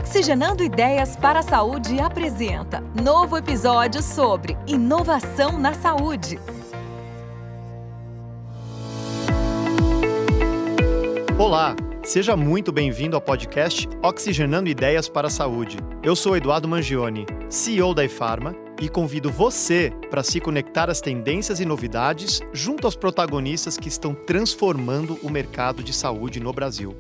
Oxigenando Ideias para a Saúde apresenta novo episódio sobre inovação na saúde. Olá, seja muito bem-vindo ao podcast Oxigenando Ideias para a Saúde. Eu sou Eduardo Mangione, CEO da ePharma, e convido você para se conectar às tendências e novidades junto aos protagonistas que estão transformando o mercado de saúde no Brasil.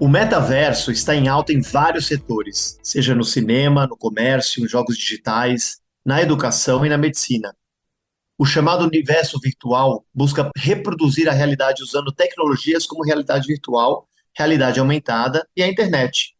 O metaverso está em alta em vários setores, seja no cinema, no comércio, em jogos digitais, na educação e na medicina. O chamado universo virtual busca reproduzir a realidade usando tecnologias como realidade virtual, realidade aumentada e a internet.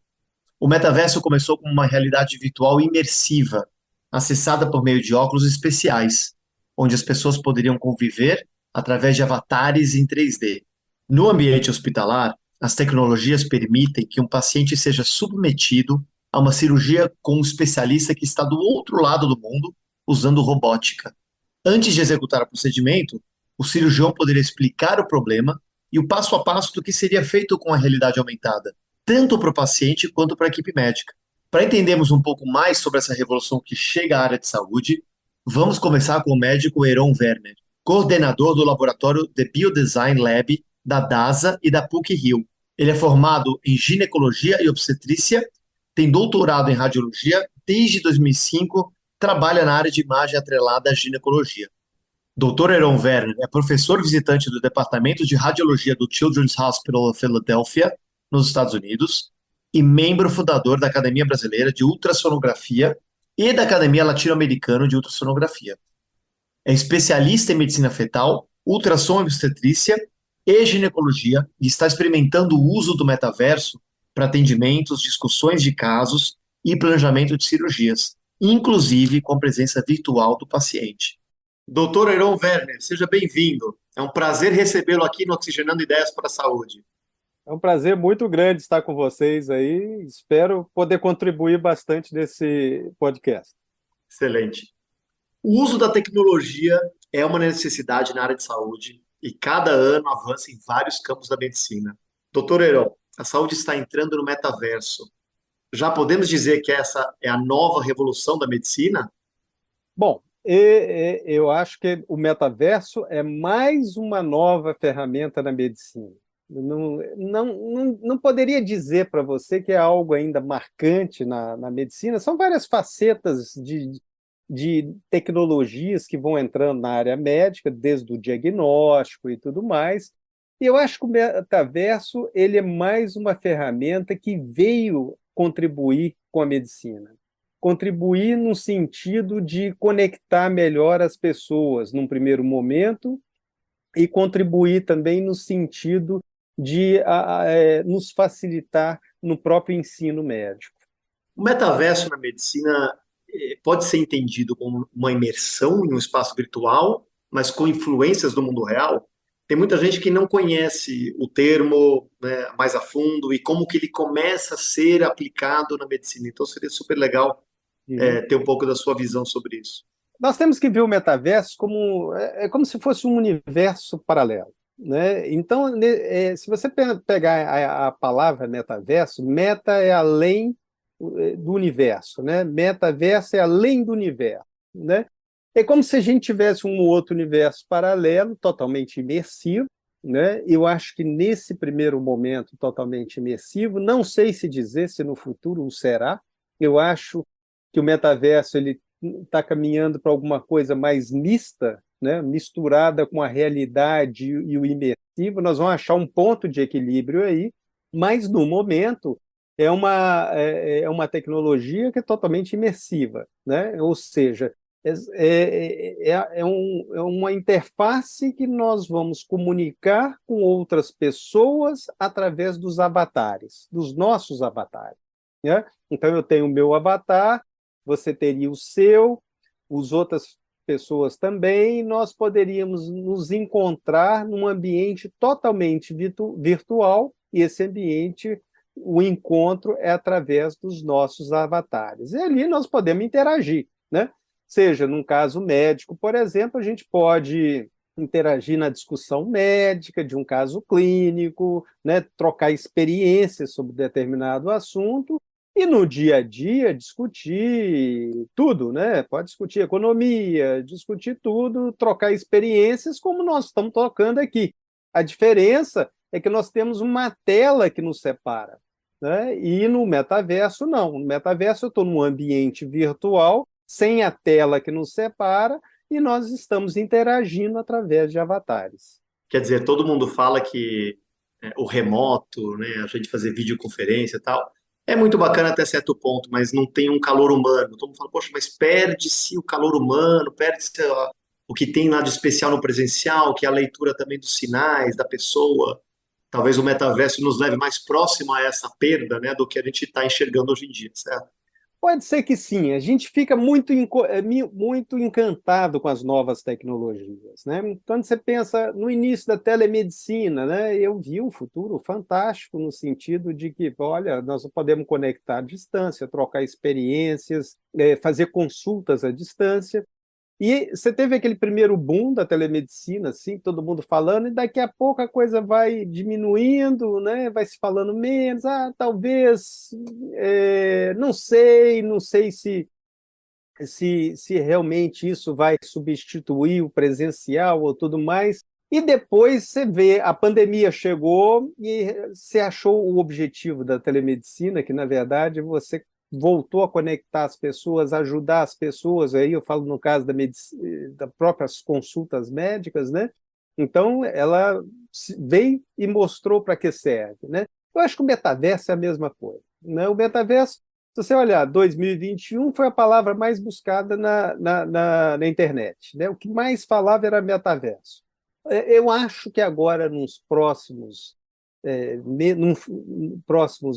O metaverso começou como uma realidade virtual imersiva, acessada por meio de óculos especiais, onde as pessoas poderiam conviver através de avatares em 3D. No ambiente hospitalar, as tecnologias permitem que um paciente seja submetido a uma cirurgia com um especialista que está do outro lado do mundo, usando robótica. Antes de executar o procedimento, o cirurgião poderia explicar o problema e o passo a passo do que seria feito com a realidade aumentada, tanto para o paciente quanto para a equipe médica. Para entendermos um pouco mais sobre essa revolução que chega à área de saúde, vamos começar com o médico Heron Werner, coordenador do laboratório The Biodesign Lab da DASA e da PUC-Rio. Ele é formado em ginecologia e obstetrícia, tem doutorado em radiologia desde 2005, trabalha na área de imagem atrelada à ginecologia. Dr. Heron Werner é professor visitante do Departamento de Radiologia do Children's Hospital of Philadelphia, nos Estados Unidos, e membro fundador da Academia Brasileira de Ultrassonografia e da Academia Latino-Americana de Ultrassonografia. É especialista em medicina fetal, ultrassom e obstetrícia e ginecologia e está experimentando o uso do metaverso para atendimentos, discussões de casos e planejamento de cirurgias, inclusive com a presença virtual do paciente. Dr. Heron Werner, seja bem-vindo. É um prazer recebê-lo aqui no Oxigenando Ideias para a Saúde. É um prazer muito grande estar com vocês aí. Espero poder contribuir bastante nesse podcast. Excelente. O uso da tecnologia é uma necessidade na área de saúde e cada ano avança em vários campos da medicina. Dr. Heron, a saúde está entrando no metaverso. Já podemos dizer que essa é a nova revolução da medicina? Bom, eu acho que o metaverso é mais uma nova ferramenta na medicina. Não poderia dizer para você que é algo ainda marcante na medicina. São várias facetas de tecnologias que vão entrando na área médica, desde o diagnóstico e tudo mais. E eu acho que o metaverso ele é mais uma ferramenta que veio contribuir com a medicina. Contribuir no sentido de conectar melhor as pessoas num primeiro momento e contribuir também no sentido de nos facilitar no próprio ensino médico. O metaverso na medicina pode ser entendido como uma imersão em um espaço virtual, mas com influências do mundo real? Tem muita gente que não conhece o termo, né, mais a fundo e como que ele começa a ser aplicado na medicina. Então seria super legal ter um pouco da sua visão sobre isso. Nós temos que ver o metaverso como se fosse um universo paralelo, né? Então, se você pegar a palavra metaverso, meta é além do universo, né? Metaverso é além do universo, né? É como se a gente tivesse um outro universo paralelo, totalmente imersivo, né? Eu acho que nesse primeiro momento totalmente imersivo, não sei se dizer se no futuro o será. Eu acho que o metaverso ele está caminhando para alguma coisa mais mista, né? Misturada com a realidade e o imersivo. Nós vamos achar um ponto de equilíbrio aí, mas no momento é uma tecnologia que é totalmente imersiva, né? Ou seja, é uma interface que nós vamos comunicar com outras pessoas através dos avatares, dos nossos avatares, né? Então, eu tenho o meu avatar, você teria o seu, as outras pessoas também, e nós poderíamos nos encontrar num ambiente totalmente virtual, e esse ambiente, o encontro é através dos nossos avatares. E ali nós podemos interagir, né? Seja num caso médico, por exemplo, a gente pode interagir na discussão médica de um caso clínico, né? Trocar experiências sobre determinado assunto, E no dia a dia, discutir tudo, né? Pode discutir economia, discutir tudo, trocar experiências, como nós estamos tocando aqui. A diferença é que nós temos uma tela que nos separa, né? E no metaverso, não. No metaverso, eu estou num ambiente virtual, sem a tela que nos separa, e nós estamos interagindo através de avatares. Quer dizer, todo mundo fala que o remoto, né, a gente fazer videoconferência e tal, é muito bacana até certo ponto, mas não tem um calor humano. Todo mundo fala, poxa, mas perde-se o calor humano, perde-se o que tem lá de especial no presencial, que é a leitura também dos sinais da pessoa. Talvez o metaverso nos leve mais próximo a essa perda, né, do que a gente está enxergando hoje em dia, certo? Pode ser que sim, a gente fica muito encantado com as novas tecnologias, né? Quando você pensa no início da telemedicina, né, eu vi um futuro fantástico no sentido de que, olha, nós podemos conectar à distância, trocar experiências, fazer consultas à distância. E você teve aquele primeiro boom da telemedicina, assim, todo mundo falando, e daqui a pouco a coisa vai diminuindo, né? Vai se falando menos, talvez, não sei se realmente isso vai substituir o presencial ou tudo mais. E depois você vê, a pandemia chegou e você achou o objetivo da telemedicina, que na verdade você voltou a conectar as pessoas, ajudar as pessoas, aí eu falo no caso das próprias consultas médicas, né? Então, ela veio e mostrou para que serve, né? Eu acho que o metaverso é a mesma coisa, né? O metaverso, se você olhar, 2021 foi a palavra mais buscada na internet, né? O que mais falava era metaverso. Eu acho que agora, próximos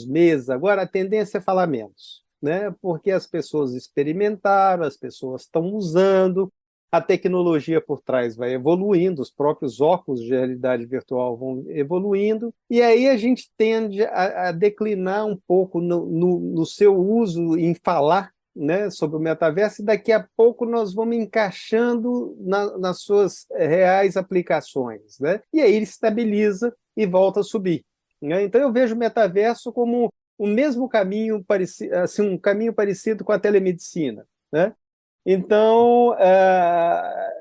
meses, agora a tendência é falar menos, né? Porque as pessoas experimentaram, as pessoas estão usando, a tecnologia por trás vai evoluindo, os próprios óculos de realidade virtual vão evoluindo, e aí a gente tende a declinar um pouco no seu uso em falar, né, sobre o metaverso, e daqui a pouco nós vamos encaixando nas suas reais aplicações, né? E aí ele estabiliza e volta a subir, né? Então eu vejo o metaverso como o mesmo caminho, assim, um caminho parecido com a telemedicina, né? Então,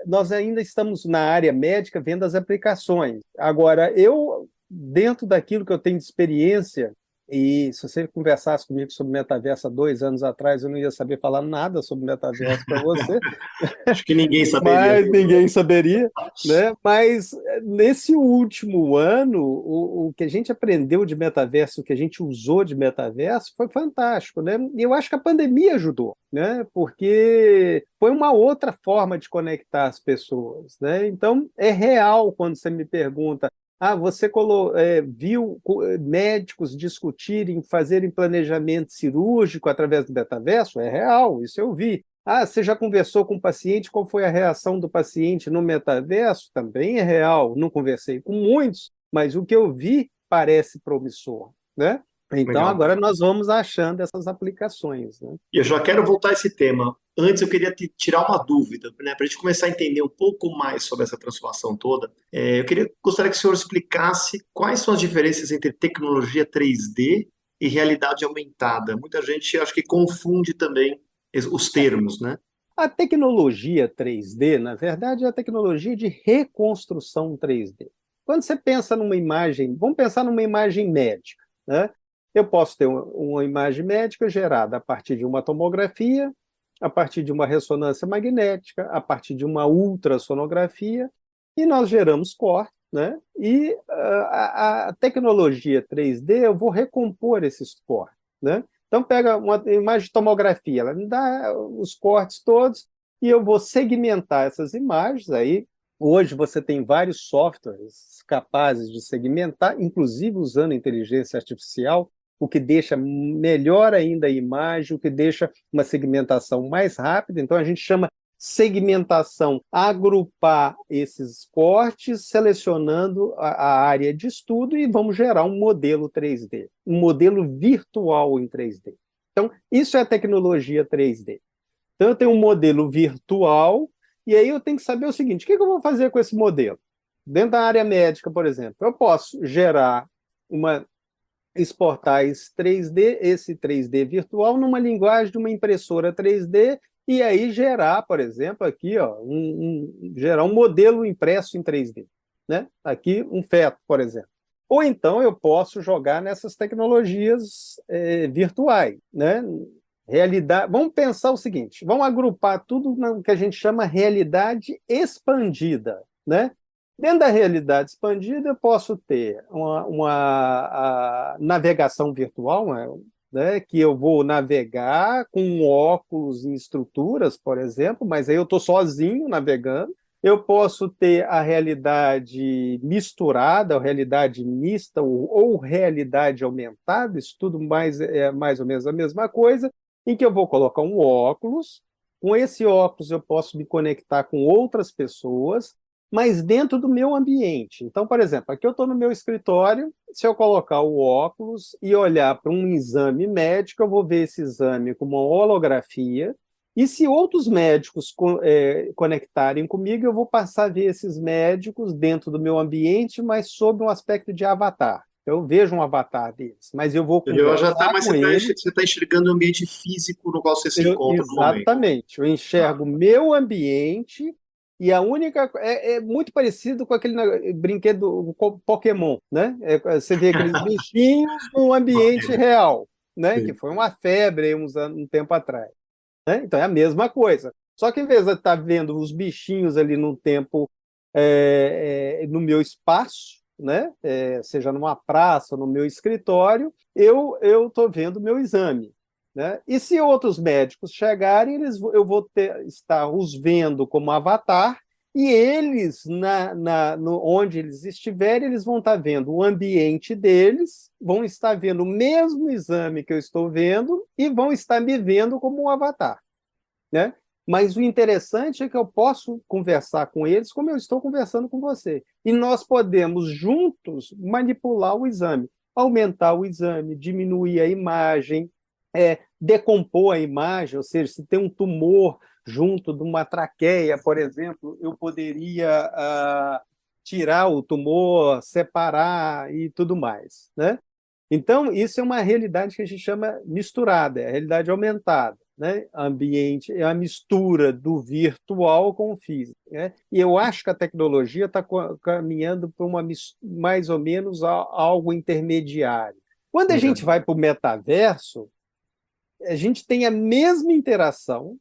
nós ainda estamos na área médica vendo as aplicações. Agora, dentro daquilo que eu tenho de experiência, e se você conversasse comigo sobre metaverso há 2 anos atrás, eu não ia saber falar nada sobre metaverso para você, Acho que ninguém saberia. mas ninguém saberia, né? Mas nesse último ano, o que a gente aprendeu de metaverso, o que a gente usou de metaverso, foi fantástico, né? E eu acho que a pandemia ajudou, né? Porque foi uma outra forma de conectar as pessoas, né? Então, é real quando você me pergunta: você viu médicos discutirem, fazerem planejamento cirúrgico através do metaverso? É real, isso eu vi. Você já conversou com o paciente? Qual foi a reação do paciente no metaverso? Também é real. Não conversei com muitos, mas o que eu vi parece promissor, né? Então, Legal. agora nós vamos achando essas aplicações, né? E eu já quero voltar a esse tema. Antes, eu queria te tirar uma dúvida, né, para a gente começar a entender um pouco mais sobre essa transformação toda. Gostaria que o senhor explicasse quais são as diferenças entre tecnologia 3D e realidade aumentada. Muita gente acho que confunde também os termos, né? A tecnologia 3D, na verdade, é a tecnologia de reconstrução 3D. Quando você pensa numa imagem, vamos pensar numa imagem médica, né? Eu posso ter uma imagem médica gerada a partir de uma tomografia, a partir de uma ressonância magnética, a partir de uma ultrassonografia, e nós geramos cortes, né? E a tecnologia 3D, eu vou recompor esses cortes, né? Então, pega uma imagem de tomografia, ela me dá os cortes todos, e eu vou segmentar essas imagens. Aí, hoje, você tem vários softwares capazes de segmentar, inclusive usando inteligência artificial, o que deixa melhor ainda a imagem, o que deixa uma segmentação mais rápida. Então, a gente chama segmentação, agrupar esses cortes, selecionando a área de estudo, e vamos gerar um modelo 3D, um modelo virtual em 3D. Então, isso é a tecnologia 3D. Então, eu tenho um modelo virtual, e aí eu tenho que saber o seguinte: o que eu vou fazer com esse modelo? Dentro da área médica, por exemplo, eu posso gerar uma exportar esse 3D virtual numa linguagem de uma impressora 3D e aí gerar, por exemplo, aqui, ó, gerar um modelo impresso em 3D, né? Aqui um feto, por exemplo. Ou então eu posso jogar nessas tecnologias virtuais, né? Realidade. Vamos pensar o seguinte: vamos agrupar tudo no que a gente chama realidade expandida, né? Dentro da realidade expandida, eu posso ter a navegação virtual, né, que eu vou navegar com um óculos em estruturas, por exemplo, mas aí eu estou sozinho navegando. Eu posso ter a realidade misturada, a realidade mista ou realidade aumentada, isso tudo é mais ou menos a mesma coisa, em que eu vou colocar um óculos. Com esse óculos eu posso me conectar com outras pessoas, mas dentro do meu ambiente. Então, por exemplo, aqui eu estou no meu escritório, se eu colocar o óculos e olhar para um exame médico, eu vou ver esse exame com uma holografia, e se outros médicos conectarem comigo, eu vou passar a ver esses médicos dentro do meu ambiente, mas sob um aspecto de avatar. Eu vejo um avatar deles, mas eu vou conversar Mas com eles. você está enxergando o ambiente físico no qual você se encontra no momento. Exatamente, eu enxergo o meu ambiente e a única é muito parecido com aquele brinquedo Pokémon, né? Você vê aqueles bichinhos num ambiente real, né? Que foi uma febre aí um tempo atrás, né? Então é a mesma coisa. Só que em vez de estar vendo os bichinhos ali no tempo, no meu espaço, né? Seja numa praça, no meu escritório, eu estou vendo o meu exame. Né? E se outros médicos chegarem, eu vou estar os vendo como avatar, e eles, onde eles estiverem, eles vão estar vendo o ambiente deles, vão estar vendo o mesmo exame que eu estou vendo e vão estar me vendo como um avatar. Né? Mas o interessante é que eu posso conversar com eles como eu estou conversando com você. E nós podemos, juntos, manipular o exame, aumentar o exame, diminuir a imagem, decompor a imagem, ou seja, se tem um tumor junto de uma traqueia, por exemplo, eu poderia tirar o tumor, separar e tudo mais, né? Então, isso é uma realidade que a gente chama misturada, é a realidade aumentada, né? Ambiente é a mistura do virtual com o físico, né? E eu acho que a tecnologia está caminhando para mais ou menos algo intermediário. Quando a gente vai para o metaverso, a gente tem a mesma interação,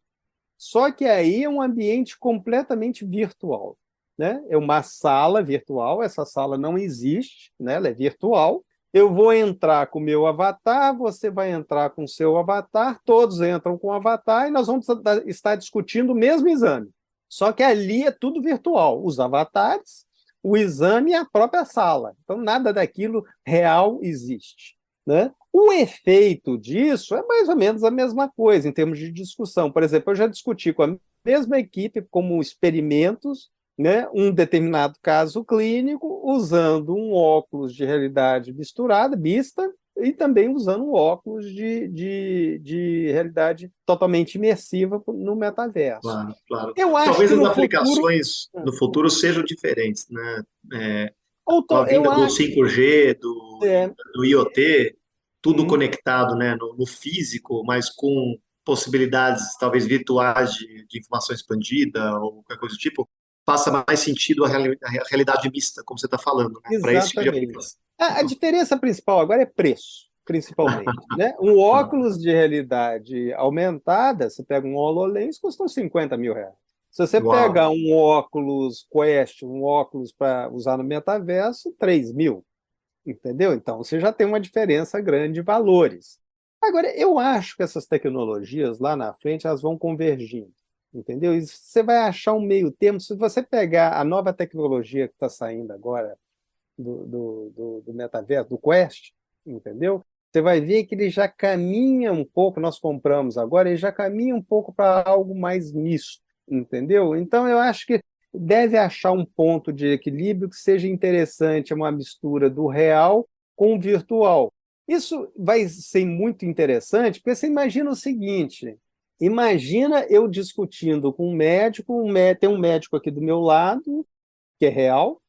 só que aí é um ambiente completamente virtual, né? É uma sala virtual, essa sala não existe, né? Ela é virtual. Eu vou entrar com o meu avatar, você vai entrar com o seu avatar, todos entram com o avatar e nós vamos estar discutindo o mesmo exame. Só que ali é tudo virtual, os avatares, o exame e a própria sala. Então, nada daquilo real existe, né? O efeito disso é mais ou menos a mesma coisa em termos de discussão. Por exemplo, eu já discuti com a mesma equipe como experimentos, né, um determinado caso clínico, usando um óculos de realidade misturada, mista, e também usando um óculos de realidade totalmente imersiva no metaverso. Claro, claro. Eu acho Talvez que as no aplicações futuro... no futuro sejam diferentes, né? Com a Eu vinda do acho... 5G, É, do IoT, tudo uhum. conectado, né, no físico, mas com possibilidades talvez virtuais de informação expandida ou qualquer coisa do tipo, faça mais sentido a realidade mista, como você está falando, né, para esse tipo de Exatamente. aplicação. A diferença principal agora é preço, principalmente, né? Um óculos de realidade aumentada, você pega um HoloLens, custa uns 50 mil reais. Se você Uau, pegar um óculos Quest, um óculos para usar no metaverso, 3 mil, entendeu? Então, você já tem uma diferença grande de valores. Agora, eu acho que essas tecnologias lá na frente, elas vão convergindo, entendeu? E você vai achar um meio termo. Se você pegar a nova tecnologia que está saindo agora, do metaverso, do Quest, entendeu? Você vai ver que ele já caminha um pouco, nós compramos agora, ele já caminha um pouco para algo mais misto, entendeu? Então, eu acho que deve achar um ponto de equilíbrio que seja interessante, uma mistura do real com o virtual. Isso vai ser muito interessante, porque você imagina o seguinte, imagina eu discutindo com um médico, tem um médico aqui do meu lado, que é real,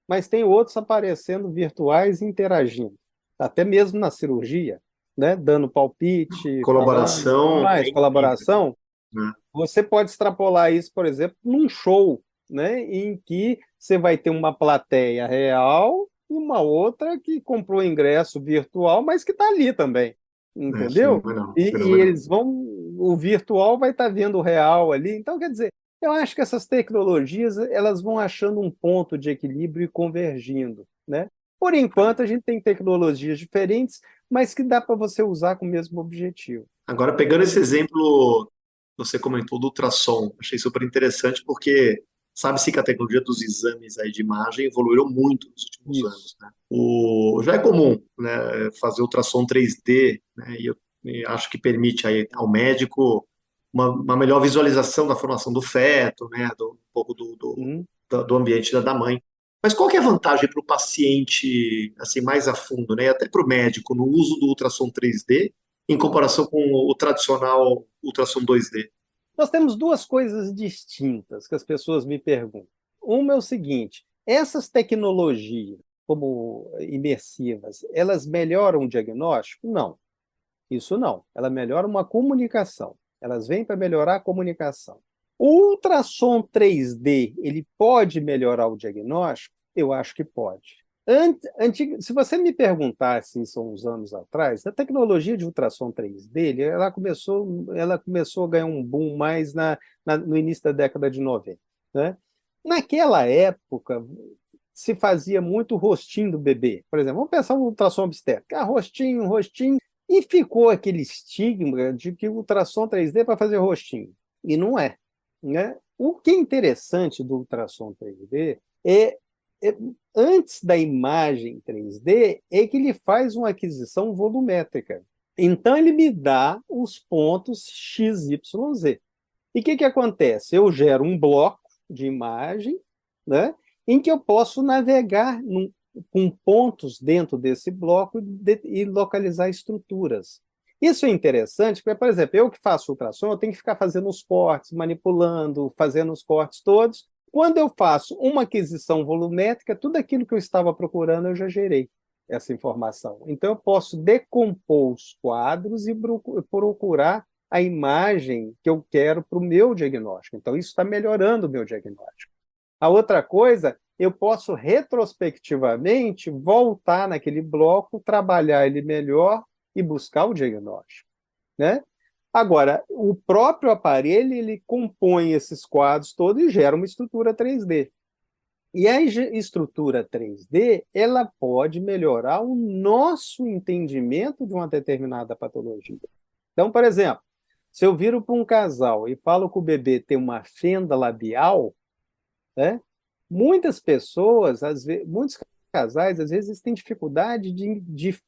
mas tem outros aparecendo virtuais interagindo. até mesmo na cirurgia, né? Dando palpite, falando, tudo Colaboração é mais, incrível, colaboração. né? Você pode extrapolar isso, por exemplo, num show, né? Em que você vai ter uma plateia real e uma outra que comprou ingresso virtual, mas que está ali também, É entendeu? fenomenal, E fenomenal. eles vão, o virtual vai estar vendo o real ali. Então, quer dizer, eu acho que essas tecnologias elas vão achando um ponto de equilíbrio e convergindo, né? Por enquanto, a gente tem tecnologias diferentes, mas que dá para você usar com o mesmo objetivo. Agora, pegando esse exemplo, você comentou do ultrassom, achei super interessante porque sabe-se que a tecnologia dos exames aí de imagem evoluíram muito nos últimos Isso. anos, né? Já é comum, né, fazer ultrassom 3D, né, e acho que permite aí ao médico uma melhor visualização da formação do feto, né, um pouco Uhum. do ambiente da mãe. Mas qual que é a vantagem para o paciente, assim, mais a fundo, né, e até para o médico, no uso do ultrassom 3D em comparação com o tradicional ultrassom 2D? Nós temos duas coisas distintas que as pessoas me perguntam. Uma é o seguinte: essas tecnologias, como imersivas, elas melhoram o diagnóstico? Não, isso não. Ela melhora uma comunicação. Elas vêm para melhorar a comunicação. O ultrassom 3D, ele pode melhorar o diagnóstico? Eu acho que pode. Se você me perguntasse isso há uns anos atrás, a tecnologia de ultrassom 3D, ela começou a ganhar um boom mais no início da década de 90, né? Naquela época, se fazia muito rostinho do bebê. Por exemplo, vamos pensar no ultrassom obstétrico. Rostinho, rostinho. E ficou aquele estigma de que o ultrassom 3D é para fazer rostinho. E não é, né? O que é interessante do ultrassom 3D é, antes da imagem 3D, é que ele faz uma aquisição volumétrica. Então, ele me dá os pontos X, Y, Z. E o que acontece? Eu gero um bloco de imagem, né, em que eu posso navegar com pontos dentro desse bloco e localizar estruturas. Isso é interessante, porque, por exemplo, eu que faço ultrassom, eu tenho que ficar fazendo os cortes, manipulando, fazendo os cortes todos. Quando eu faço uma aquisição volumétrica, tudo aquilo que eu estava procurando, eu já gerei essa informação. Então, eu posso decompor os quadros e procurar a imagem que eu quero para o meu diagnóstico. Então, isso está melhorando o meu diagnóstico. A outra coisa, eu posso retrospectivamente voltar naquele bloco, trabalhar ele melhor e buscar o diagnóstico, né? Agora, o próprio aparelho, ele compõe esses quadros todos e gera uma estrutura 3D. E a estrutura 3D, ela pode melhorar o nosso entendimento de uma determinada patologia. Então, por exemplo, se eu viro para um casal e falo que o bebê tem uma fenda labial, né? Muitas pessoas, muitos casais, às vezes, têm dificuldade de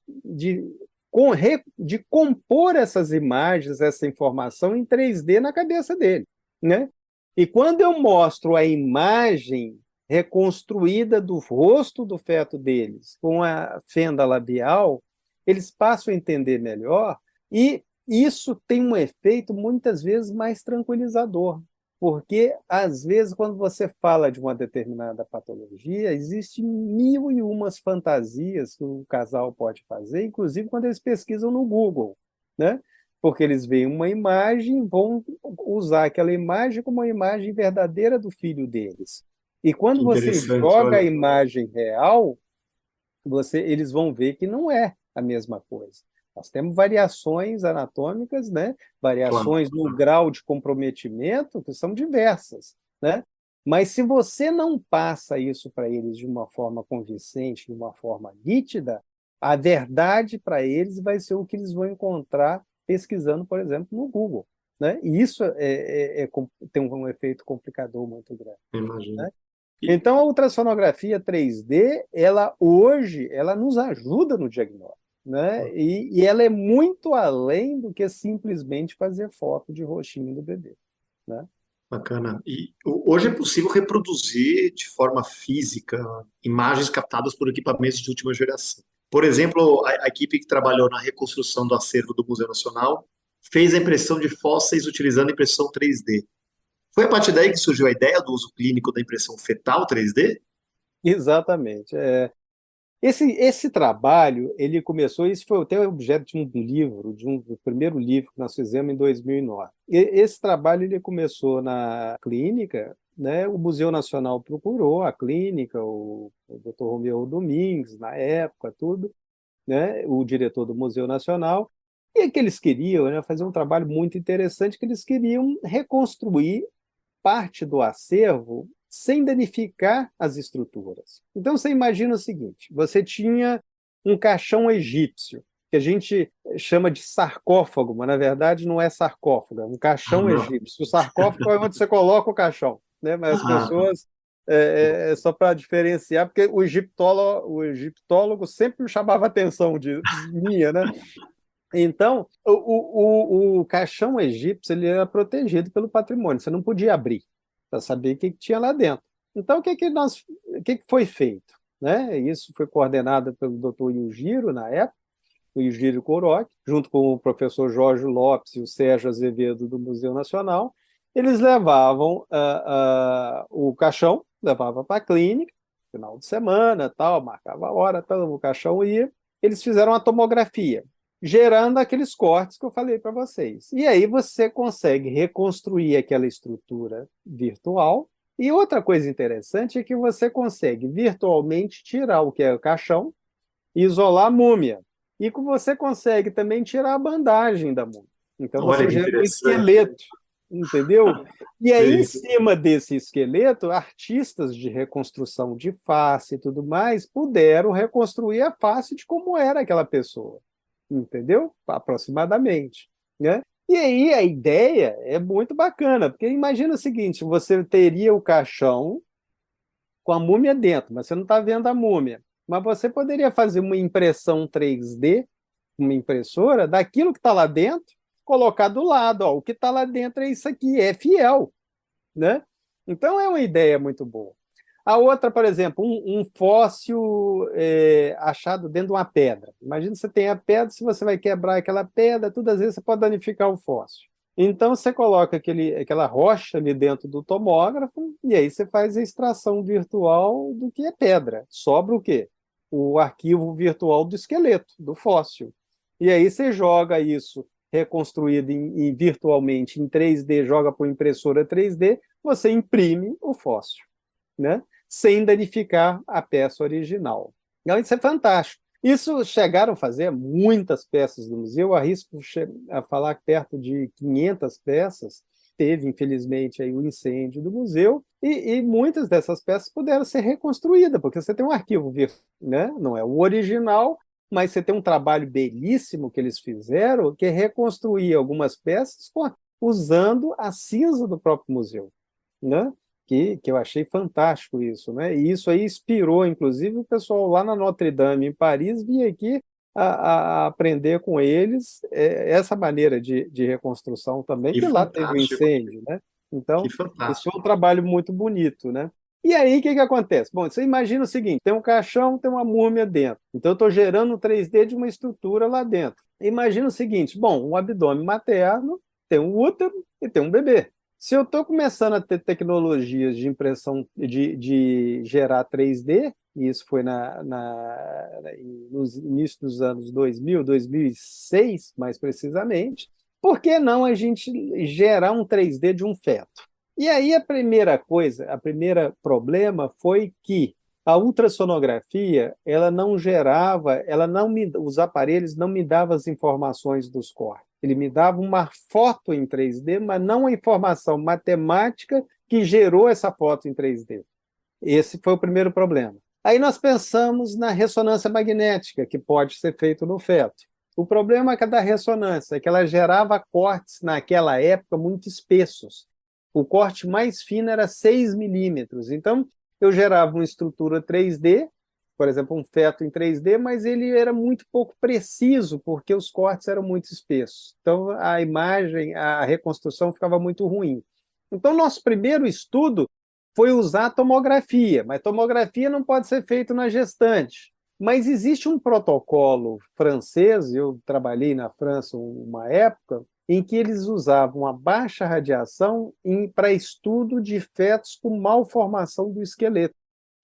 compor essas imagens, essa informação em 3D na cabeça dele, né? E quando eu mostro a imagem reconstruída do rosto do feto deles com a fenda labial, eles passam a entender melhor e isso tem um efeito muitas vezes mais tranquilizador, porque às vezes quando você fala de uma determinada patologia, existem mil e umas fantasias que o casal pode fazer, inclusive quando eles pesquisam no Google, né? Porque eles veem uma imagem, vão usar aquela imagem como uma imagem verdadeira do filho deles. E quando Que você interessante, joga a olha. imagem real, eles vão ver que não é a mesma coisa. Nós temos variações anatômicas, né? Claro, Variações no grau de comprometimento, que são diversas, né? Mas se você não passa isso para eles de uma forma convincente, de uma forma nítida, a verdade para eles vai ser o que eles vão encontrar pesquisando, por exemplo, no Google, né? E isso tem um efeito complicador muito grande, imagino. né? Então, a ultrassonografia 3D, ela hoje, ela nos ajuda no diagnóstico, né? E ela é muito além do que simplesmente fazer foto de rostinho do bebê, né? Bacana. E hoje é possível reproduzir de forma física imagens captadas por equipamentos de última geração. Por exemplo, a equipe que trabalhou na reconstrução do acervo do Museu Nacional fez a impressão de fósseis utilizando impressão 3D. Foi a partir daí que surgiu a ideia do uso clínico da impressão fetal 3D? Exatamente. Esse trabalho, ele começou, isso foi até objeto de um livro, do primeiro livro que nós fizemos em 2009. Esse trabalho ele começou na clínica, né? O Museu Nacional procurou a clínica, o Dr. Romeu Domingues, na época, tudo, né? O diretor do Museu Nacional, e o que eles queriam, né, fazer um trabalho muito interessante, que eles queriam reconstruir parte do acervo sem danificar as estruturas. Então, você imagina o seguinte, você tinha um caixão egípcio, que a gente chama de sarcófago, mas, na verdade, não é sarcófago, é um caixão egípcio. O sarcófago é onde você coloca o caixão, né? Mas as pessoas, só para diferenciar, porque o egiptólogo sempre me chamava a atenção minha, né? Então, o caixão egípcio ele era protegido pelo patrimônio, você não podia abrir para saber o que tinha lá dentro. Então, o que foi feito? Né? Isso foi coordenado pelo Dr. Yujiro, na época, o Yujiro Kuroki, junto com o professor Jorge Lopes e o Sérgio Azevedo do Museu Nacional. Eles levavam o caixão, levavam para a clínica, final de semana, tal, marcava a hora, tal, o caixão ia. Eles fizeram a tomografia, gerando aqueles cortes que eu falei para vocês. E aí você consegue reconstruir aquela estrutura virtual. E outra coisa interessante é que você consegue virtualmente tirar o que é o caixão e isolar a múmia. E que você consegue também tirar a bandagem da múmia. Então você gera um esqueleto, entendeu? E aí, em cima desse esqueleto, artistas de reconstrução de face e tudo mais puderam reconstruir a face de como era aquela pessoa. Entendeu? Aproximadamente, né? E aí a ideia é muito bacana, porque imagina o seguinte, você teria o caixão com a múmia dentro, mas você não está vendo a múmia. Mas você poderia fazer uma impressão 3D, uma impressora, daquilo que está lá dentro, colocar do lado. Ó, o que está lá dentro é isso aqui, é fiel, né? Então é uma ideia muito boa. A outra, por exemplo, um fóssil achado dentro de uma pedra. Imagina que você tem a pedra, se você vai quebrar aquela pedra, todas as vezes você pode danificar o fóssil. Então, você coloca aquela rocha ali dentro do tomógrafo e aí você faz a extração virtual do que é pedra. Sobra o quê? O arquivo virtual do esqueleto, do fóssil. E aí você joga isso reconstruído virtualmente em 3D, joga para impressora 3D, você imprime o fóssil, né? Sem danificar a peça original. Então, isso é fantástico. Isso chegaram a fazer muitas peças do museu, arrisco a falar que perto de 500 peças. Teve, infelizmente, aí o incêndio do museu, e muitas dessas peças puderam ser reconstruídas, porque você tem um arquivo virtual, né? Não é o original, mas você tem um trabalho belíssimo que eles fizeram, que é reconstruir algumas peças usando a cinza do próprio museu, né? Que eu achei fantástico isso, né? E isso aí inspirou, inclusive, o pessoal lá na Notre Dame, em Paris, vir aqui a aprender com eles essa maneira de reconstrução também, que lá teve um incêndio, né? Então, isso foi um trabalho muito bonito, né? E aí, o que acontece? Bom, você imagina o seguinte, tem um caixão, tem uma múmia dentro. Então, eu estou gerando um 3D de uma estrutura lá dentro. Imagina o seguinte, bom, um abdômen materno, tem um útero e tem um bebê. Se eu estou começando a ter tecnologias de impressão, de gerar 3D, e isso foi nos inícios dos anos 2000, 2006, mais precisamente, por que não a gente gerar um 3D de um feto? E aí a primeiro problema foi que a ultrassonografia, ela não gerava, os aparelhos não me davam as informações dos cortes. Ele me dava uma foto em 3D, mas não a informação matemática que gerou essa foto em 3D. Esse foi o primeiro problema. Aí nós pensamos na ressonância magnética, que pode ser feito no feto. O problema da ressonância é que ela gerava cortes, naquela época, muito espessos. O corte mais fino era 6 milímetros. Então, eu gerava uma estrutura 3D, por exemplo, um feto em 3D, mas ele era muito pouco preciso, porque os cortes eram muito espessos. Então, a imagem, a reconstrução ficava muito ruim. Então, nosso primeiro estudo foi usar a tomografia, mas tomografia não pode ser feita na gestante. Mas existe um protocolo francês, eu trabalhei na França uma época, em que eles usavam a baixa radiação para estudo de fetos com malformação do esqueleto,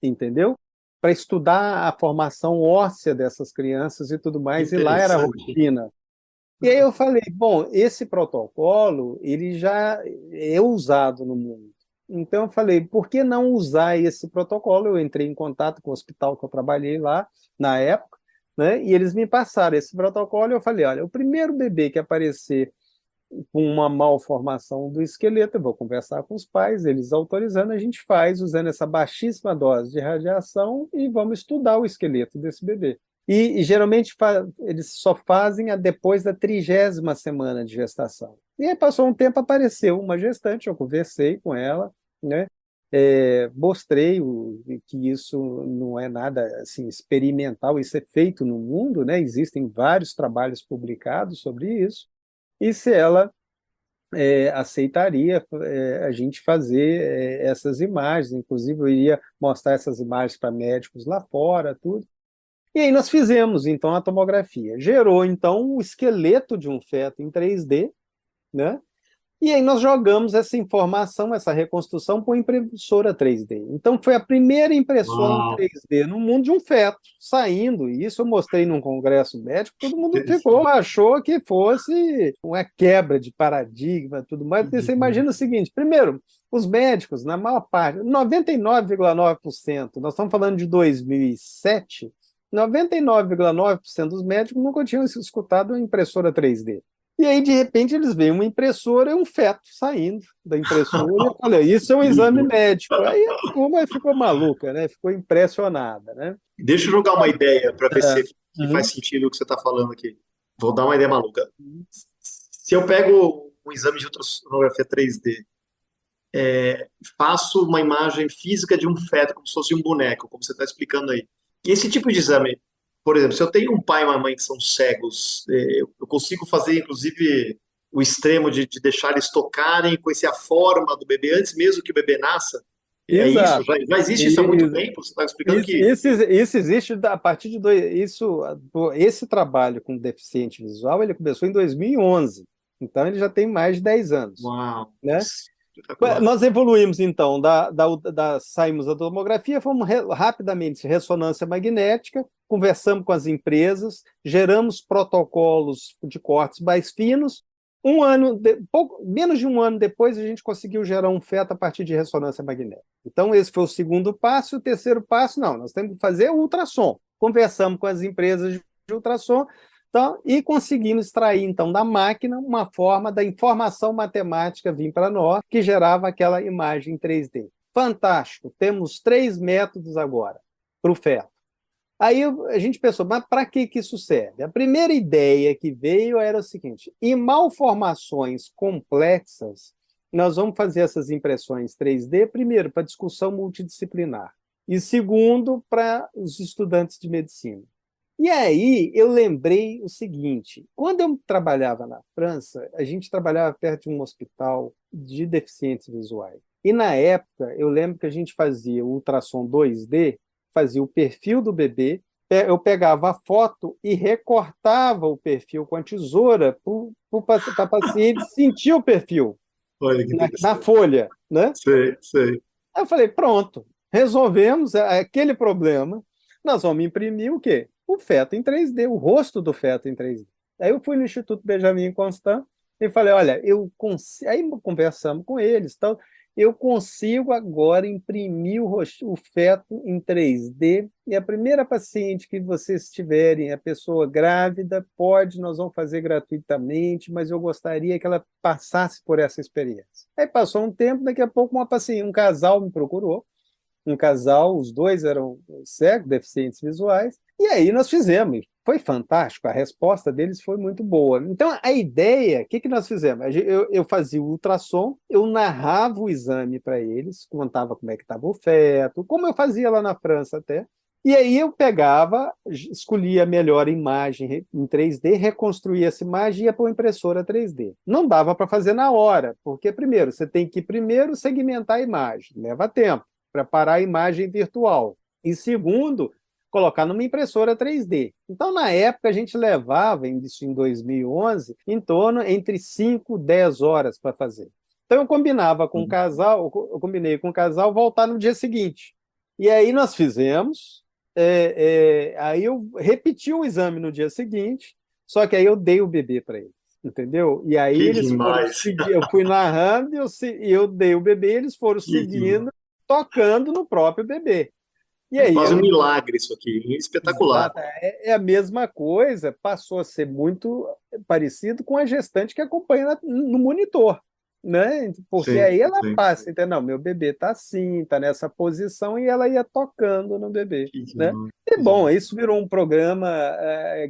entendeu? para estudar a formação óssea dessas crianças e tudo mais, e lá era a Interessante. rotina. E aí eu falei, bom, esse protocolo, ele já é usado no mundo. Então eu falei, por que não usar esse protocolo? Eu entrei em contato com o hospital que eu trabalhei lá, na época, né? E eles me passaram esse protocolo e eu falei, olha, o primeiro bebê que aparecer com uma malformação do esqueleto, eu vou conversar com os pais, eles autorizando, a gente faz usando essa baixíssima dose de radiação e vamos estudar o esqueleto desse bebê. E geralmente eles só fazem depois da 30ª semana de gestação. E aí passou um tempo, apareceu uma gestante, eu conversei com ela, né? Mostrei que isso não é nada assim, experimental, isso é feito no mundo, né? Existem vários trabalhos publicados sobre isso, e se ela aceitaria a gente fazer essas imagens, inclusive eu iria mostrar essas imagens para médicos lá fora, tudo. E aí nós fizemos, então, a tomografia. Gerou, então, o esqueleto de um feto em 3D, né? E aí nós jogamos essa informação, essa reconstrução, para uma impressora 3D. Então, foi a primeira impressora em Uau, 3D no mundo de um feto saindo. E isso eu mostrei num congresso médico, todo mundo interessante. achou que fosse uma quebra de paradigma e tudo mais. Porque você imagina o seguinte, primeiro, os médicos, na maior parte, 99,9%, nós estamos falando de 2007, 99,9% dos médicos nunca tinham escutado uma impressora 3D. E aí, de repente, eles veem uma impressora e um feto saindo da impressora. E eu falei, isso é um exame Incrível. médico. Aí a turma ficou maluca, né? Ficou impressionada, né? Deixa eu jogar uma ideia para ver É. se faz Uhum. sentido o que você está falando aqui. Vou dar uma ideia maluca. Se eu pego um exame de ultrassonografia 3D, faço uma imagem física de um feto, como se fosse um boneco, como você está explicando aí. E esse tipo de exame, por exemplo, se eu tenho um pai e uma mãe que são cegos, eu consigo fazer, inclusive, o extremo de deixar eles tocarem, conhecer a forma do bebê antes mesmo que o bebê nasça? É isso? Exato. Já existe isso há muito tempo? Você está explicando que... Isso existe a partir de esse trabalho com deficiente visual, ele começou em 2011. Então, ele já tem mais de 10 anos, Uau, né? espetacular. Nós evoluímos, então, saímos da tomografia, fomos rapidamente ressonância magnética, conversamos com as empresas, geramos protocolos de cortes mais finos. Menos de um ano depois, a gente conseguiu gerar um feto a partir de ressonância magnética. Então, esse foi o segundo passo. O terceiro passo, não, nós temos que fazer o ultrassom. Conversamos com as empresas de ultrassom, então, e conseguimos extrair, então, da máquina uma forma da informação matemática vir para nós, que gerava aquela imagem 3D. Fantástico! Temos 3 métodos agora para o feto. Aí a gente pensou, mas para que isso serve? A primeira ideia que veio era o seguinte, em malformações complexas, nós vamos fazer essas impressões 3D, primeiro, para discussão multidisciplinar, e segundo, para os estudantes de medicina. E aí eu lembrei o seguinte, quando eu trabalhava na França, a gente trabalhava perto de um hospital de deficientes visuais. E na época, eu lembro que a gente fazia o ultrassom 2D, fazia o perfil do bebê, eu pegava a foto e recortava o perfil com a tesoura para a paciente sentir o perfil Olha que na interessante. folha, né? Sei, sei. Aí eu falei, pronto, resolvemos aquele problema, nós vamos imprimir o quê? O feto em 3D, o rosto do feto em 3D. Aí eu fui no Instituto Benjamin Constant e falei, olha, aí conversamos com eles, então, eu consigo agora imprimir o feto em 3D e a primeira paciente que vocês tiverem, a pessoa grávida, nós vamos fazer gratuitamente, mas eu gostaria que ela passasse por essa experiência. Aí passou um tempo, daqui a pouco um casal me procurou, um casal, os dois eram cegos, deficientes visuais, e aí nós fizemos. Foi fantástico, a resposta deles foi muito boa. Então, a ideia, o que nós fizemos? Eu fazia o ultrassom, eu narrava o exame para eles, contava como é que estava o feto, como eu fazia lá na França até, e aí eu pegava, escolhia a melhor imagem em 3D, reconstruía essa imagem e ia para uma impressora 3D. Não dava para fazer na hora, porque primeiro, você tem que primeiro segmentar a imagem, leva tempo, preparar a imagem virtual. E segundo, colocar numa impressora 3D. Então, na época, a gente levava, isso em 2011, em torno entre 5 e 10 horas para fazer. Então, eu combinei com o casal voltar no dia seguinte. E aí nós fizemos, Aí eu repeti o exame no dia seguinte, só que aí eu dei o bebê para eles, entendeu? E aí Que eles foram demais. seguir, eu fui narrando e eu dei o bebê, eles foram Que demais. seguindo, tocando no próprio bebê. E É aí quase um eu milagre isso aqui, espetacular. Exato. É a mesma coisa, passou a ser muito parecido com a gestante que acompanha no monitor, né? Porque Sim, aí ela sim. passa, entendeu? Não, meu bebê está assim, está nessa posição, e ela ia tocando no bebê, Que né? demais, E que bom, demais. isso virou um programa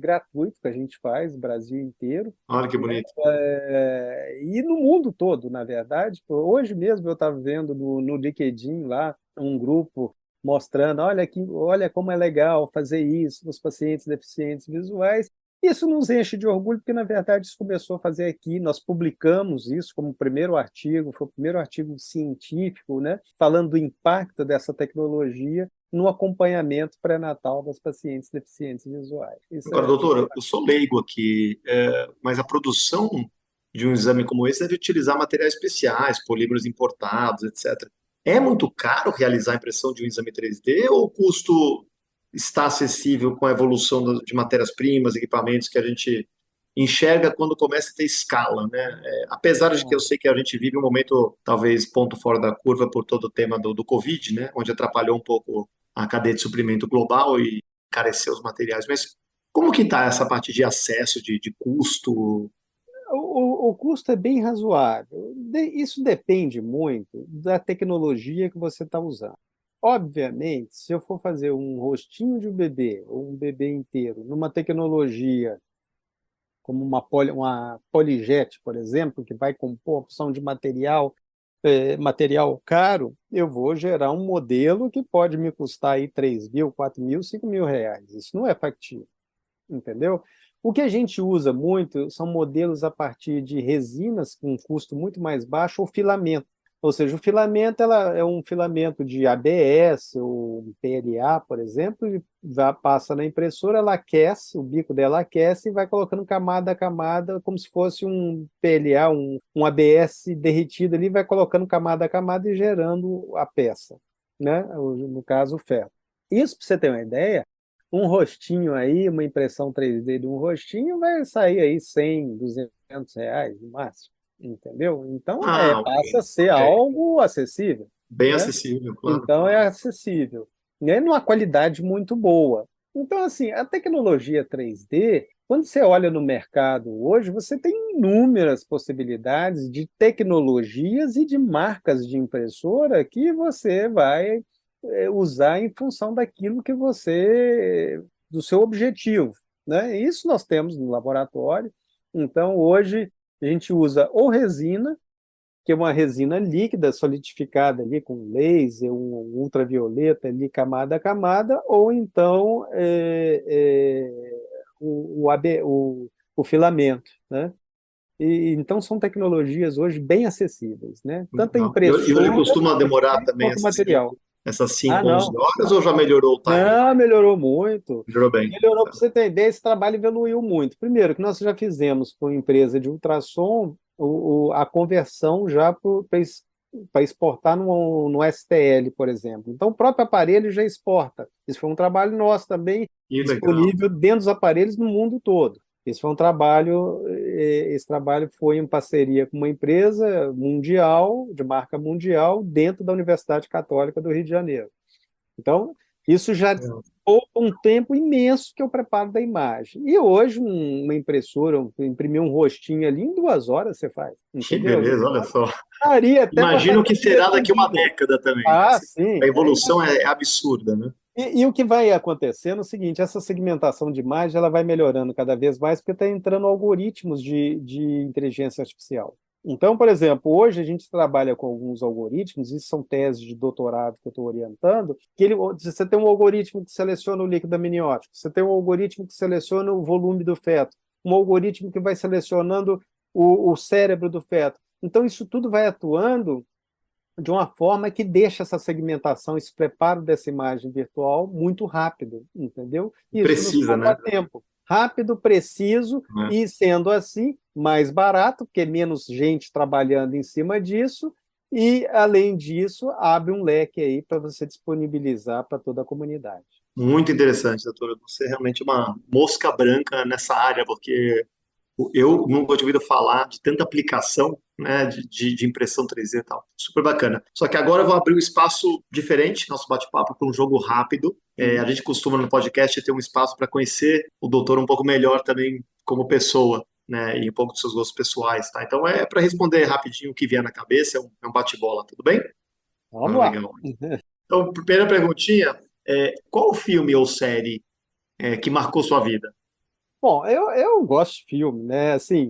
gratuito que a gente faz, no Brasil inteiro, Olha que né? bonito. E no mundo todo, na verdade. Hoje mesmo eu estava vendo no LinkedIn lá um grupo mostrando, olha como é legal fazer isso nos pacientes deficientes visuais. Isso nos enche de orgulho, porque, na verdade, isso começou a fazer aqui. Nós publicamos isso como primeiro artigo, foi o primeiro artigo científico, né, falando do impacto dessa tecnologia no acompanhamento pré-natal das pacientes deficientes visuais. Isso Agora, é doutor, eu sou leigo aqui, mas a produção de um exame como esse deve utilizar materiais especiais, polímeros importados, etc. É muito caro realizar a impressão de um exame 3D ou o custo está acessível com a evolução de matérias-primas, equipamentos que a gente enxerga quando começa a ter escala, né? Apesar de que eu sei que a gente vive um momento, talvez, ponto fora da curva por todo o tema do Covid, né? Onde atrapalhou um pouco a cadeia de suprimento global e encareceu os materiais, mas como que está essa parte de acesso, de custo? O custo é bem razoável. Isso depende muito da tecnologia que você está usando. Obviamente, se eu for fazer um rostinho de um bebê, ou um bebê inteiro, numa tecnologia como uma Polyjet, por exemplo, que vai compor opção de material caro, eu vou gerar um modelo que pode me custar aí 3 mil, 4 mil, 5 mil reais. Isso não é factível, entendeu? O que a gente usa muito são modelos a partir de resinas com um custo muito mais baixo ou filamento. Ou seja, o filamento é um filamento de ABS ou PLA, por exemplo, e passa na impressora, ela aquece, o bico dela aquece e vai colocando camada a camada, como se fosse um PLA, um ABS derretido ali, vai colocando camada a camada e gerando a peça, né? No caso, o feto. Isso, para você ter uma ideia, um rostinho aí, uma impressão 3D de um rostinho vai sair aí 100, R$ 200 no máximo, entendeu? Então, Ah, ok, passa a ser ok. algo acessível, Bem né? acessível, claro, Então, é claro. acessível, né? Numa qualidade muito boa. Então, assim, a tecnologia 3D, quando você olha no mercado hoje, você tem inúmeras possibilidades de tecnologias e de marcas de impressora que você vai usar em função daquilo que do seu objetivo, né? Isso nós temos no laboratório. Então, hoje, a gente usa ou resina, que é uma resina líquida, solidificada ali com laser, um ultravioleta ali, camada a camada, ou então o filamento, né? Então, são tecnologias hoje bem acessíveis, né? Tanto a Legal. E hoje impressora costuma demorar também quanto o material. essas Ah, 5, 11 não. horas ou já melhorou o timing? Não, melhorou muito. Melhorou bem. Melhorou, para você ter ideia, esse trabalho evoluiu muito. Primeiro, que nós já fizemos com a empresa de ultrassom a conversão já para exportar no STL, por exemplo. Então, o próprio aparelho já exporta. Isso foi um trabalho nosso também, Que legal. disponível dentro dos aparelhos no mundo todo. Esse trabalho foi em parceria com uma empresa mundial, de marca mundial, dentro da Universidade Católica do Rio de Janeiro. Então, isso já poupa um tempo imenso que é o preparo da imagem. E hoje, uma impressora, imprimir um rostinho ali, em 2 horas você faz, Que entendeu? beleza, olha só. Daria até para Imagino fazer que será daqui uma medida. década também, né? Ah, A sim. evolução é absurda, né? E o que vai acontecendo é o seguinte, essa segmentação de imagem ela vai melhorando cada vez mais porque está entrando algoritmos de inteligência artificial. Então, por exemplo, hoje a gente trabalha com alguns algoritmos, isso são teses de doutorado que eu estou orientando, você tem um algoritmo que seleciona o líquido amniótico, você tem um algoritmo que seleciona o volume do feto, um algoritmo que vai selecionando o cérebro do feto. Então, isso tudo vai atuando de uma forma que deixa essa segmentação, esse preparo dessa imagem virtual muito rápido, entendeu? Isso nos Precisa, né? poupa tempo. Rápido, preciso É. e, sendo assim, mais barato, porque menos gente trabalhando em cima disso e, além disso, abre um leque aí para você disponibilizar para toda a comunidade. Muito interessante, doutora. Você é realmente uma mosca branca nessa área, porque eu nunca tinha ouvido falar de tanta aplicação, né, de impressão 3D e tal. Super bacana. Só que agora eu vou abrir um espaço diferente, nosso bate-papo, para um jogo rápido. A gente costuma no podcast ter um espaço para conhecer o doutor um pouco melhor também como pessoa, né, e um pouco dos seus gostos pessoais, tá? Então é para responder rapidinho o que vier na cabeça, é um bate-bola, tudo bem? Vamos lá. Legal. Então, primeira perguntinha, qual filme ou série que marcou sua vida? Bom, eu gosto de filme, né? Assim,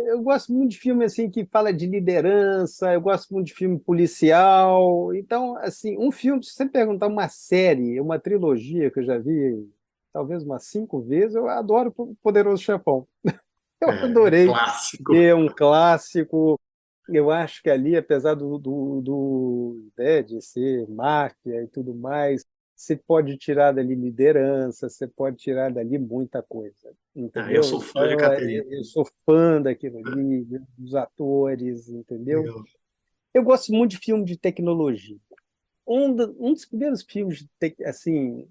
eu gosto muito de filme assim que fala de liderança, eu gosto muito de filme policial. Então, assim, um filme, se você perguntar uma série, uma trilogia que eu já vi talvez umas 5 vezes, eu adoro o Poderoso Chefão. Eu adorei Clássico. ver um clássico. Eu acho que ali, apesar né, de ser máfia e tudo mais, você pode tirar dali liderança, você pode tirar dali muita coisa, Eu entendeu? sou fã de Então, Caterina. eu sou fã daquilo ali, dos atores, entendeu? Legal. Eu gosto muito de filme de tecnologia. Um dos primeiros filmes, assim,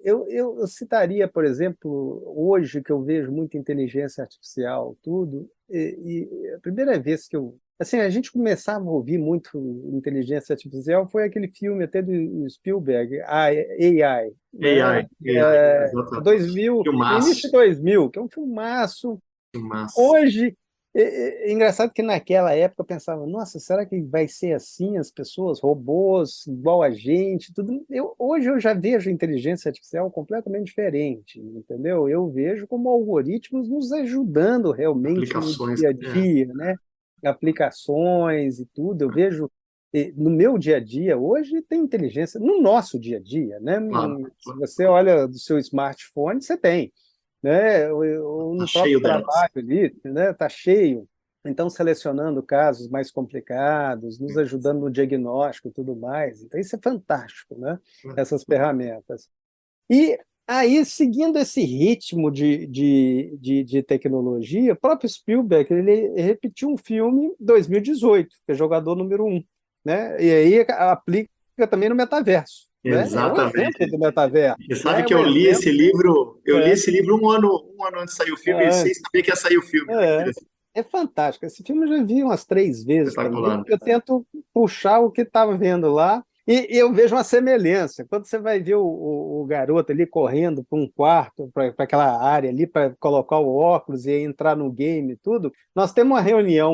eu citaria, por exemplo, hoje que eu vejo muita inteligência artificial, tudo, e a primeira vez que assim, a gente começava a ouvir muito inteligência artificial foi aquele filme até do Spielberg, AI, né? AI, exatamente. 2000, no início de Filmaço, 2000, que é um filmaço. filmaço. Hoje, é engraçado que naquela época eu pensava, nossa, será que vai ser assim as pessoas, robôs, igual a gente, tudo? Hoje eu já vejo a inteligência artificial completamente diferente, entendeu? Eu vejo como algoritmos nos ajudando realmente no Aplicações. dia a dia, né? Aplicações e tudo. Eu vejo no meu dia a dia, hoje tem inteligência, no nosso dia a dia, né? Claro, Se você olha do seu smartphone, você tem, né? Ou tá no próprio cheio delas. trabalho ali, né? Está cheio. Então, selecionando casos mais complicados, nos ajudando no diagnóstico e tudo mais. Então, isso é fantástico, né? Essas ferramentas. E aí, seguindo esse ritmo de tecnologia, o próprio Spielberg ele repetiu um filme em 2018, que é Jogador Número Um, né? E aí aplica também no metaverso, né? É um exemplo Exatamente. do metaverso, E sabe né? É que um exemplo. eu li É, esse livro um ano antes de sair o filme, sem antes. saber que ia sair o filme. Olha que É, interessante. é fantástico. Esse filme eu já vi umas 3 vezes também, Espetacular. porque eu tento puxar o que estava vendo lá e eu vejo uma semelhança. Quando você vai ver o garoto ali correndo para um quarto, para aquela área ali, para colocar o óculos e entrar no game e tudo, nós temos uma reunião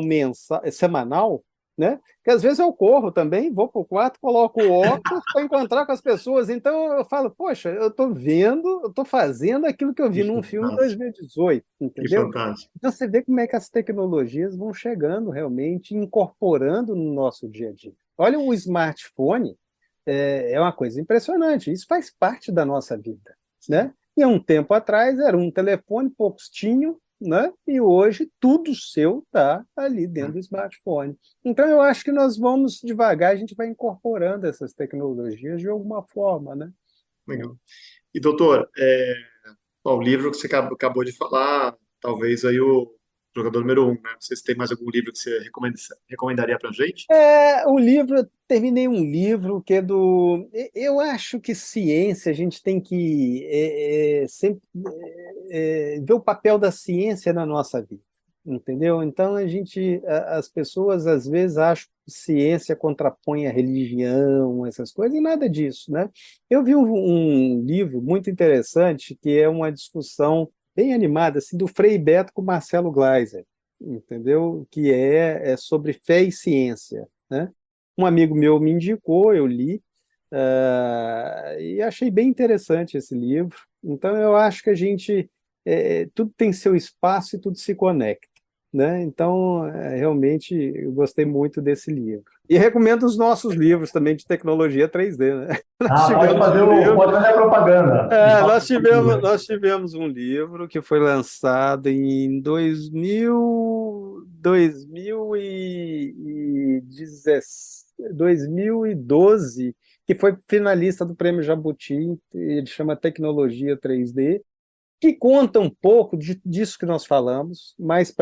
semanal, né? Que às vezes eu corro também, vou para o quarto, coloco o óculos para encontrar com as pessoas. Então eu falo, poxa, eu estou vendo, eu estou fazendo aquilo que eu Que vi num filme em fantástico. 2018, Que entendeu? fantástico. Então, você vê como é que as tecnologias vão chegando realmente, incorporando no nosso dia a dia. Olha, o smartphone é uma coisa impressionante, isso faz parte da nossa vida, né? E há um tempo atrás era um telefone, poucos tinham, né? E hoje tudo seu está ali dentro do smartphone. Então, eu acho que nós vamos devagar, a gente vai incorporando essas tecnologias de alguma forma, né? Legal. E, doutor, o livro que você acabou de falar, talvez aí o jogador número um, né? Não sei se tem mais algum livro que você recomendaria pra gente? O livro, eu terminei um livro que é do. Eu acho que ciência, a gente tem que sempre ver o papel da ciência na nossa vida, entendeu? Então, as pessoas às vezes acham que ciência contrapõe a religião, essas coisas, e nada disso, né? Eu vi um livro muito interessante que é uma discussão bem animada, assim, do Frei Beto com Marcelo Gleiser, entendeu? Que é sobre fé e ciência, né? Um amigo meu me indicou, eu li, e achei bem interessante esse livro. Então, eu acho que tudo tem seu espaço e tudo se conecta, né? Então, realmente, eu gostei muito desse livro. E recomendo os nossos livros também de tecnologia 3D, né? Nós tivemos um livro. pode fazer a propaganda. Nós tivemos um livro que foi lançado em 2012, que foi finalista do Prêmio Jabuti, ele chama Tecnologia 3D, que conta um pouco disso que nós falamos, mais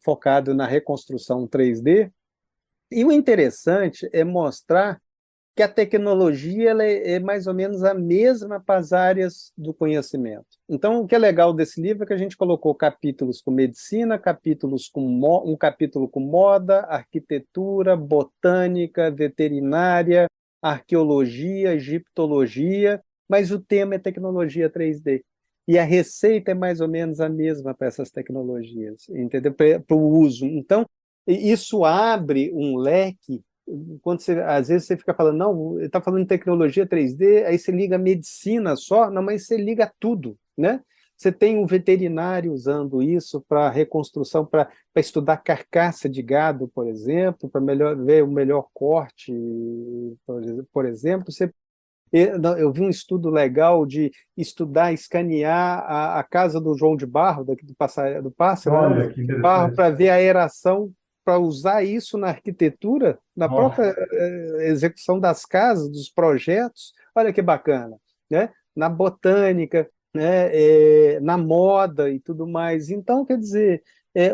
focado na reconstrução 3D. E o interessante é mostrar que a tecnologia ela é mais ou menos a mesma para as áreas do conhecimento. Então, o que é legal desse livro é que a gente colocou capítulos com medicina, um capítulo com moda, arquitetura, botânica, veterinária, arqueologia, egiptologia, mas o tema é tecnologia 3D. E a receita é mais ou menos a mesma para essas tecnologias, entendeu? Para o uso. Então, isso abre um leque. Quando às vezes você fica falando, não, ele está falando de tecnologia 3D, aí você liga a medicina só, não, mas você liga tudo, né? Você tem um veterinário usando isso para reconstrução, para estudar carcaça de gado, por exemplo, para ver o melhor corte, por exemplo. Eu vi um estudo legal de estudar, escanear a casa do João de Barro, daqui do Pássaro, Olha, que Barro, interessante. para ver a aeração, para usar isso na arquitetura, na Nossa. própria execução das casas, dos projetos. Olha que bacana, né? Na botânica, né? Na moda e tudo mais. Então, quer dizer,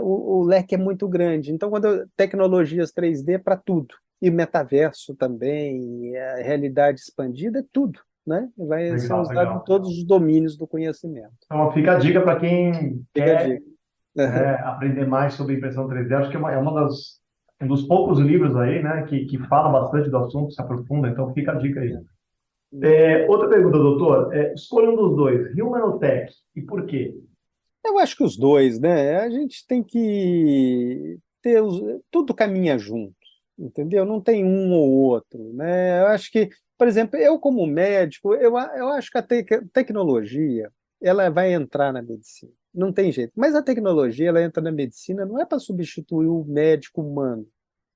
o leque é muito grande. Então, tecnologias 3D é para tudo. E metaverso também, a realidade expandida, é tudo, né? Vai ser Legal, usado legal. em todos os domínios do conhecimento. Então, fica a dica para quem Fica a quer dica. aprender mais sobre impressão 3D. Acho que um dos poucos livros aí, né, que fala bastante do assunto, se aprofunda. Então, fica a dica aí. Outra pergunta, doutor. Escolha um dos dois, Human ou Tech, e por quê? Eu acho que os dois, né? A gente tem que ter tudo caminha junto, entendeu? Não tem um ou outro, né? Eu acho que, por exemplo, eu como médico, eu acho que a tecnologia ela vai entrar na medicina. Não tem jeito. Mas a tecnologia ela entra na medicina não é para substituir o médico humano.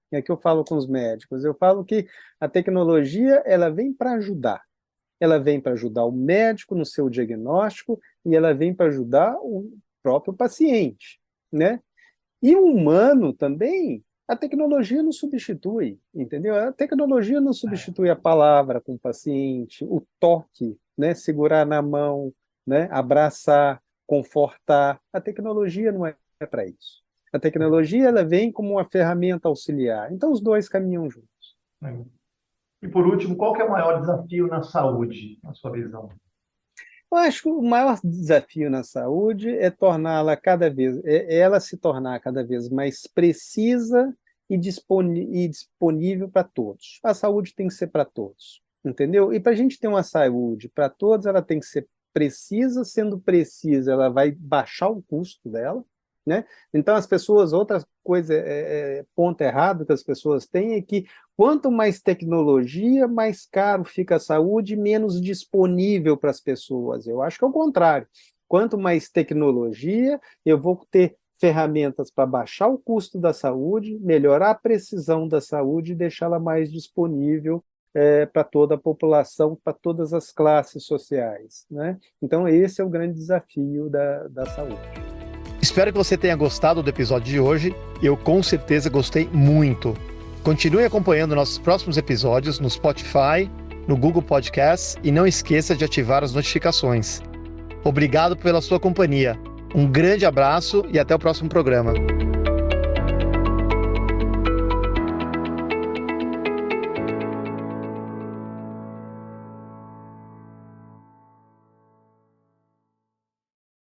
É que eu falo com os médicos. Eu falo que a tecnologia ela vem para ajudar. Ela vem para ajudar o médico no seu diagnóstico e ela vem para ajudar o próprio paciente, né? E o humano também, a tecnologia não substitui, entendeu? A tecnologia não substitui a palavra com o paciente, o toque, né? Segurar na mão, né? Abraçar, confortar. A tecnologia não é para isso. A tecnologia ela vem como uma ferramenta auxiliar. Então, os dois caminham juntos. E por último, qual que é o maior desafio na saúde, na sua visão? Eu acho que o maior desafio na saúde é ela se tornar cada vez mais precisa e disponível para todos. A saúde tem que ser para todos, entendeu? E para a gente ter uma saúde para todos, ela tem que ser precisa. Sendo precisa, ela vai baixar o custo dela, né? Então, outra coisa, ponto errado que as pessoas têm é que quanto mais tecnologia, mais caro fica a saúde e menos disponível para as pessoas. Eu acho que é o contrário. Quanto mais tecnologia, eu vou ter ferramentas para baixar o custo da saúde, melhorar a precisão da saúde e deixá-la mais disponível para toda a população, para todas as classes sociais, né? Então, esse é o grande desafio da saúde. Espero que você tenha gostado do episódio de hoje. Eu com certeza gostei muito. Continue acompanhando nossos próximos episódios no Spotify, no Google Podcasts e não esqueça de ativar as notificações. Obrigado pela sua companhia. Um grande abraço e até o próximo programa.